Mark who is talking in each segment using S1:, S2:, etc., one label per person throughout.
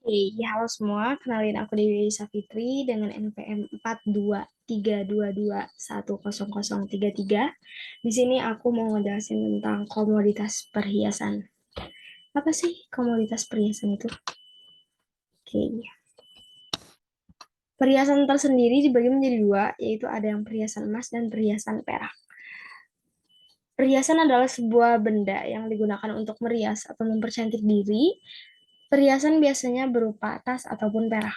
S1: Halo semua, kenalin aku Dewi Safitri dengan NPM 4232210033. Di sini aku mau ngejelasin tentang komoditas perhiasan. Apa sih komoditas perhiasan itu? Oke, perhiasan tersendiri dibagi menjadi dua, yaitu ada yang perhiasan emas dan perhiasan perak. Perhiasan adalah sebuah benda yang digunakan untuk merias atau mempercantik diri. Perhiasan biasanya berupa tas ataupun perak.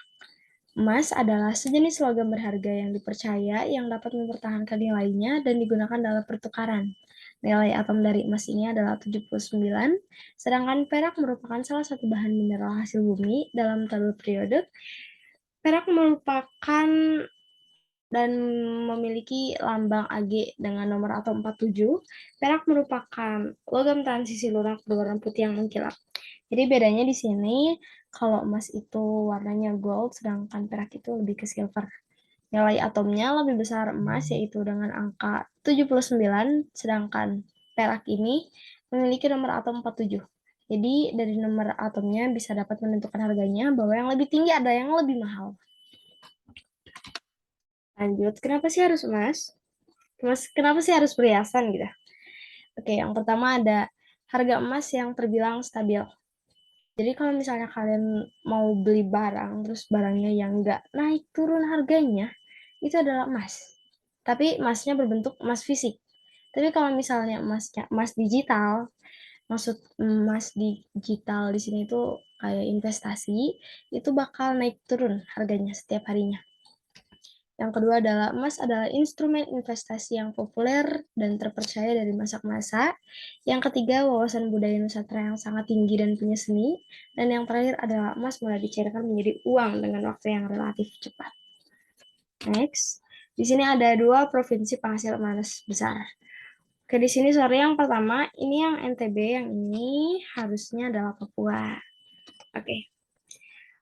S1: Emas adalah sejenis logam berharga yang dipercaya yang dapat mempertahankan nilainya dan digunakan dalam pertukaran. Nilai atom dari emas ini adalah 79, sedangkan perak merupakan salah satu bahan mineral hasil bumi dalam tabel periode. Perak merupakan dan memiliki lambang Ag dengan nomor atom 47. Perak merupakan logam transisi lunak berwarna putih yang mengkilap. Jadi bedanya di sini, kalau emas itu warnanya gold, sedangkan perak itu lebih ke silver. Nilai atomnya lebih besar emas, yaitu dengan angka 79, sedangkan perak ini memiliki nomor atom 47. Jadi dari nomor atomnya bisa dapat menentukan harganya, bahwa yang lebih tinggi ada yang lebih mahal. Lanjut, kenapa sih harus emas? Kenapa sih harus perhiasan gitu? Oke, yang pertama ada harga emas yang terbilang stabil. Jadi kalau misalnya kalian mau beli barang, terus barangnya yang nggak naik turun harganya, itu adalah emas. Tapi emasnya berbentuk emas fisik. Tapi kalau misalnya emasnya emas digital, maksud emas digital di sini itu kayak investasi, itu bakal naik turun harganya setiap harinya. Yang kedua adalah emas adalah instrumen investasi yang populer dan terpercaya dari masa ke masa. Yang ketiga, wawasan budaya Nusantara yang sangat tinggi dan punya seni. Dan yang terakhir adalah emas mulai dicairkan menjadi uang dengan waktu yang relatif cepat. Next, di sini ada dua provinsi penghasil emas besar. Oke, di sini sorry yang pertama, ini yang NTB, yang ini harusnya adalah Papua. Oke.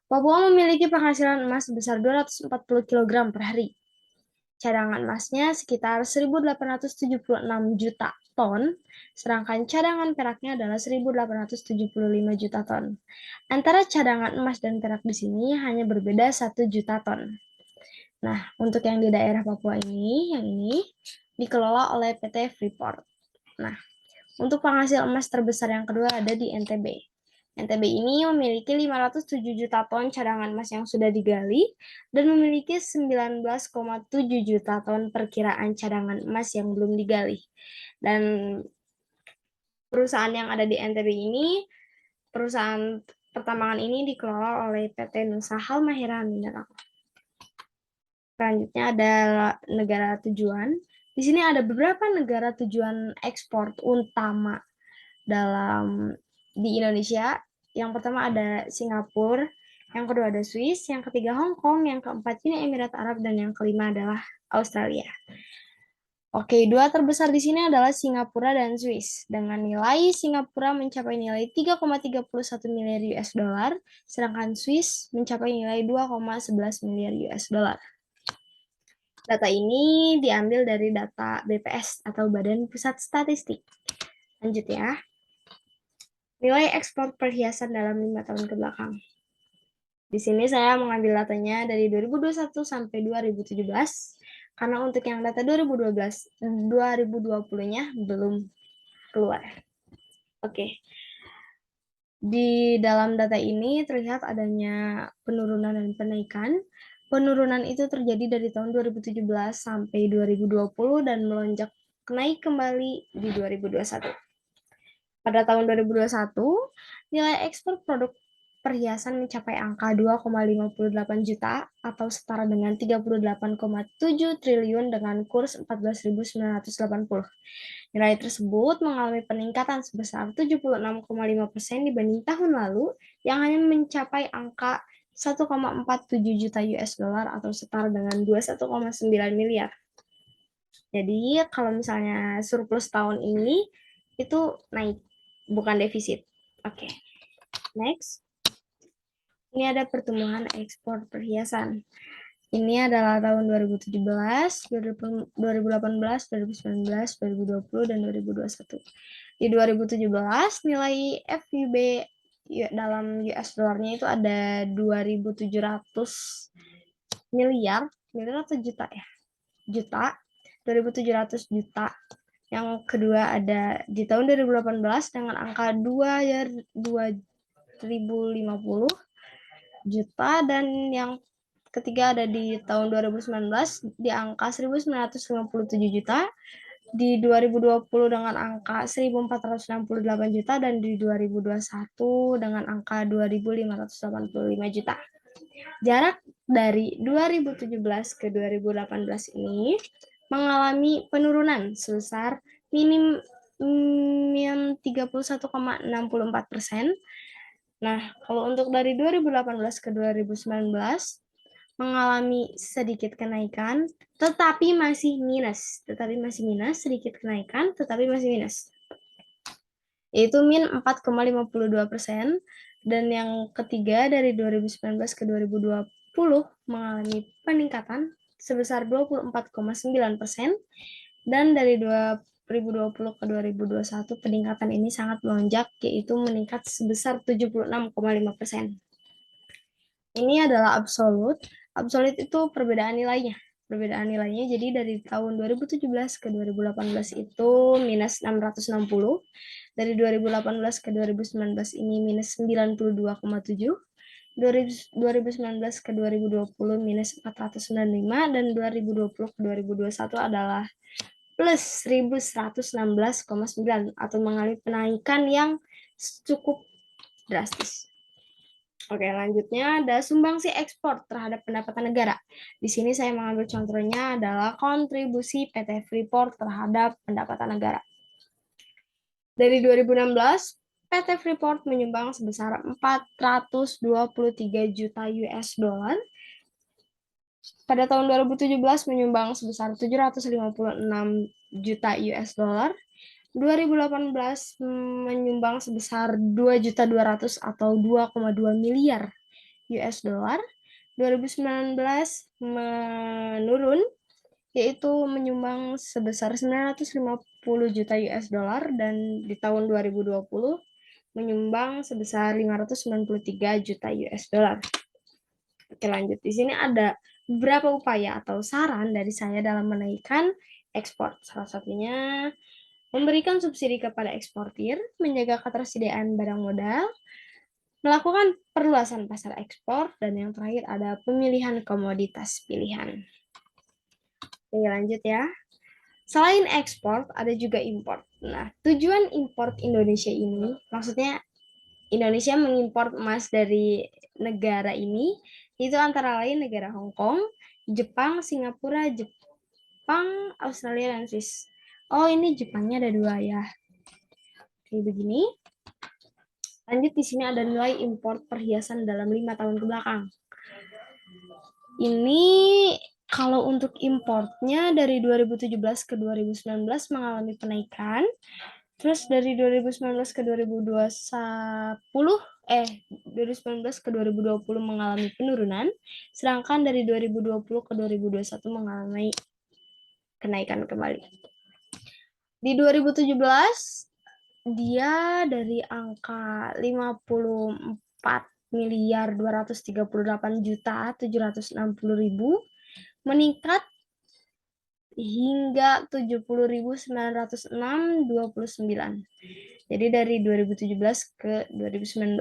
S1: Papua memiliki penghasilan emas sebesar 240 kg per hari. Cadangan emasnya sekitar 1.876 juta ton, sedangkan cadangan peraknya adalah 1.875 juta ton. Antara cadangan emas dan perak di sini hanya berbeda 1 juta ton. Nah, untuk yang di daerah Papua ini, yang ini dikelola oleh PT Freeport. Nah, untuk penghasil emas terbesar yang kedua ada di NTB. NTB ini memiliki 507 juta ton cadangan emas yang sudah digali dan memiliki 19,7 juta ton perkiraan cadangan emas yang belum digali. Dan perusahaan yang ada di NTB ini, perusahaan pertambangan ini dikelola oleh PT Nusa Halmahera Mineral. Selanjutnya ada negara tujuan. Di sini ada beberapa negara tujuan ekspor utama dalam di Indonesia. Yang pertama ada Singapura, yang kedua ada Swiss, yang ketiga Hong Kong, yang keempat Uni Emirat Arab, dan yang kelima adalah Australia. Oke, dua terbesar di sini adalah Singapura dan Swiss. Dengan nilai Singapura mencapai nilai 3,31 miliar US dollar, sedangkan Swiss mencapai nilai 2,11 miliar US dollar. Data ini diambil dari data BPS atau Badan Pusat Statistik. Lanjut ya. Nilai ekspor perhiasan dalam 5 tahun ke belakang. Di sini saya mengambil datanya dari 2021 sampai 2017, karena untuk yang data 2012, 2020-nya belum keluar. Oke. Di dalam data ini terlihat adanya penurunan dan penaikan. Penurunan itu terjadi dari tahun 2017 sampai 2020 dan melonjak naik kembali di 2021. Pada tahun 2021, nilai ekspor produk perhiasan mencapai angka 2,58 juta atau setara dengan 38,7 triliun dengan kurs 14.980. Nilai tersebut mengalami peningkatan sebesar 76,5% dibanding tahun lalu yang hanya mencapai angka 1,47 juta US dollar atau setara dengan 21,9 miliar. Jadi kalau misalnya surplus tahun ini itu naik, bukan defisit. Oke, next. Ini ada pertumbuhan ekspor perhiasan. Ini adalah tahun 2017, 2018, 2019, 2020, dan 2021. Di 2017, nilai FUB dalam US dollarnya itu ada 2.700 miliar, miliar atau juta ya? Juta, 2.700 juta. Yang kedua ada di tahun 2018 dengan angka 2.050 juta, dan yang ketiga ada di tahun 2019 di angka 1.957 juta, di 2020 dengan angka 1.468 juta, dan di 2021 dengan angka 2.585 juta. Jarak dari 2017 ke 2018 ini mengalami penurunan sebesar minim 31,64%. Nah, kalau untuk dari 2018 ke 2019 mengalami sedikit kenaikan, tetapi masih minus. Sedikit kenaikan, tetapi masih minus. Yaitu min 4,52%. Dan yang ketiga dari 2019 ke 2020 mengalami peningkatan sebesar 24,9%. Dan dari 2020 ke 2021 peningkatan ini sangat melonjak, yaitu meningkat sebesar 76,5%. Ini adalah absolut. Absolut itu perbedaan nilainya. Jadi dari tahun 2017 ke 2018 itu minus 660. Dari 2018 ke 2019 ini minus 92,7. 2019 ke 2020 minus 495. Dan 2020 ke 2021 adalah plus 1116,9 atau mengalami penaikan yang cukup drastis. Oke, lanjutnya ada sumbangsi ekspor terhadap pendapatan negara. Di sini saya mengambil contohnya adalah kontribusi PT Freeport terhadap pendapatan negara. Dari 2016, PT Freeport menyumbang sebesar 423 juta US dollar. Pada tahun 2017 menyumbang sebesar 756 juta US dollar. 2018 menyumbang sebesar 2.200 atau 2,2 miliar US dollar. 2019 menurun, yaitu menyumbang sebesar 950 juta US dollar, dan di tahun 2020 menyumbang sebesar 593 juta US dollar. Oke, lanjut. Di sini ada beberapa upaya atau saran dari saya dalam menaikkan ekspor. Salah satunya memberikan subsidi kepada eksportir, menjaga ketersediaan barang modal, melakukan perluasan pasar ekspor, dan yang terakhir ada pemilihan komoditas pilihan. Oke, lanjut ya. Selain ekspor, ada juga impor. Nah, tujuan impor Indonesia ini, maksudnya Indonesia mengimpor emas dari negara ini, itu antara lain negara Hong Kong, Jepang, Singapura, Jepang, Australia, dan Swiss. Oh, ini Jepangnya ada 2 ya. Oke, begini. Lanjut, di sini ada nilai impor perhiasan dalam 5 tahun ke belakang. Ini kalau untuk importnya dari 2017 ke 2019 mengalami penaikan. Terus dari 2019 ke 2019 ke 2020 mengalami penurunan, sedangkan dari 2020 ke 2021 mengalami kenaikan kembali. Di 2017 dia dari angka 54.238.760.000 meningkat hingga 70.906.29. Jadi dari 2017 ke 2019.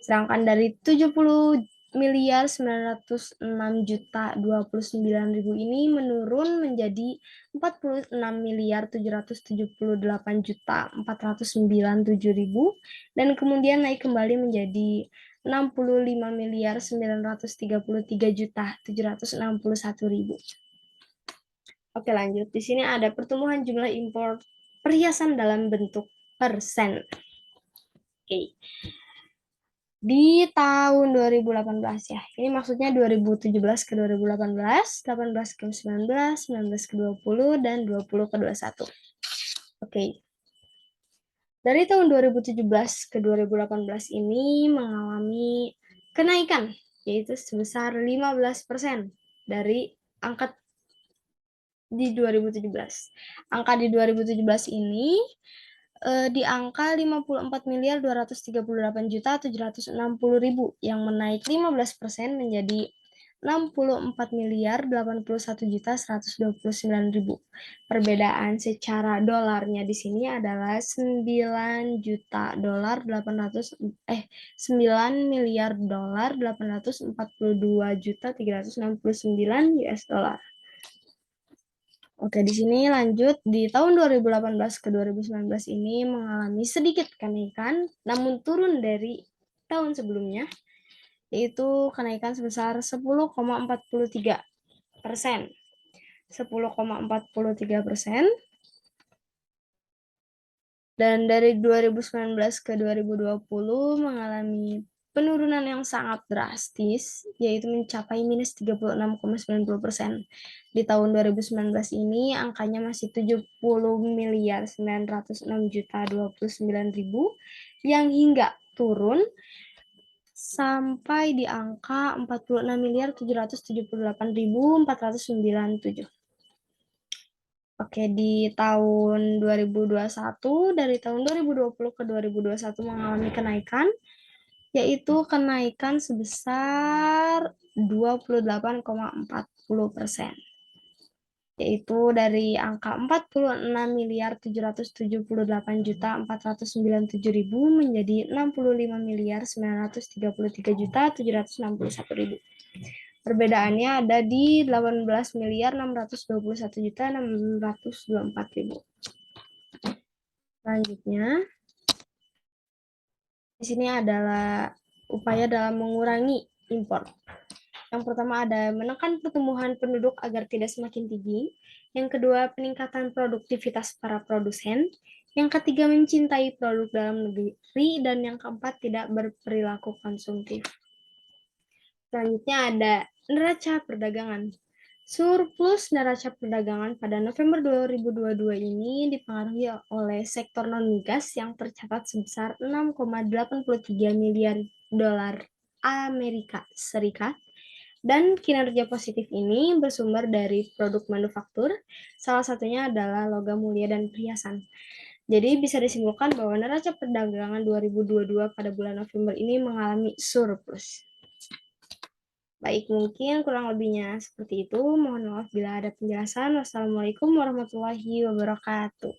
S1: Sedangkan dari 70.906.29.000 ini menurun menjadi 46.778.497.000 dan kemudian naik kembali menjadi 65.933.761.000. Oke, lanjut. Di sini ada pertumbuhan jumlah impor perhiasan dalam bentuk persen. Oke. Di tahun 2018 ya. Ini maksudnya 2017 ke 2018, 18 ke 19, 19 ke 20, dan 20 ke 21. Oke. Dari tahun 2017 ke 2018 ini mengalami kenaikan, yaitu sebesar 15% dari angka di 2017. Angka di 2017 ini di angka 54.238.760.000 yang menaik 15% menjadi 64.081.129.000. Perbedaan secara dolarnya di sini adalah 9 miliar dolar 849 US dollar. Oke, di sini lanjut di tahun 2018 ke 2019 ini mengalami sedikit kenaikan, namun turun dari tahun sebelumnya, yaitu kenaikan sebesar 10,43%. 10,43%. Dan dari 2019 ke 2020 mengalami penurunan yang sangat drastis, yaitu mencapai minus 36,90%. Di tahun 2019 ini angkanya masih 70.906.029.000 yang hingga turun sampai di angka 46.778.497. Oke, di tahun 2021, dari tahun 2020 ke 2021 mengalami kenaikan, yaitu kenaikan sebesar 28,40%, yaitu dari angka 46.778.497.000 menjadi 65.933.761.000. Perbedaannya ada di 18.621.624.000. Selanjutnya, di sini adalah upaya dalam mengurangi impor. Yang pertama ada menekan pertumbuhan penduduk agar tidak semakin tinggi. Yang kedua, peningkatan produktivitas para produsen. Yang ketiga, mencintai produk dalam negeri. Dan yang keempat, tidak berperilaku konsumtif. Selanjutnya ada neraca perdagangan. Surplus neraca perdagangan pada November 2022 ini dipengaruhi oleh sektor non-migas yang tercatat sebesar 6,83 miliar dolar Amerika Serikat. Dan kinerja positif ini bersumber dari produk manufaktur, salah satunya adalah logam mulia dan perhiasan. Jadi bisa disimpulkan bahwa neraca perdagangan 2022 pada bulan November ini mengalami surplus. Baik, mungkin kurang lebihnya seperti itu. Mohon maaf bila ada penjelasan. Wassalamualaikum warahmatullahi wabarakatuh.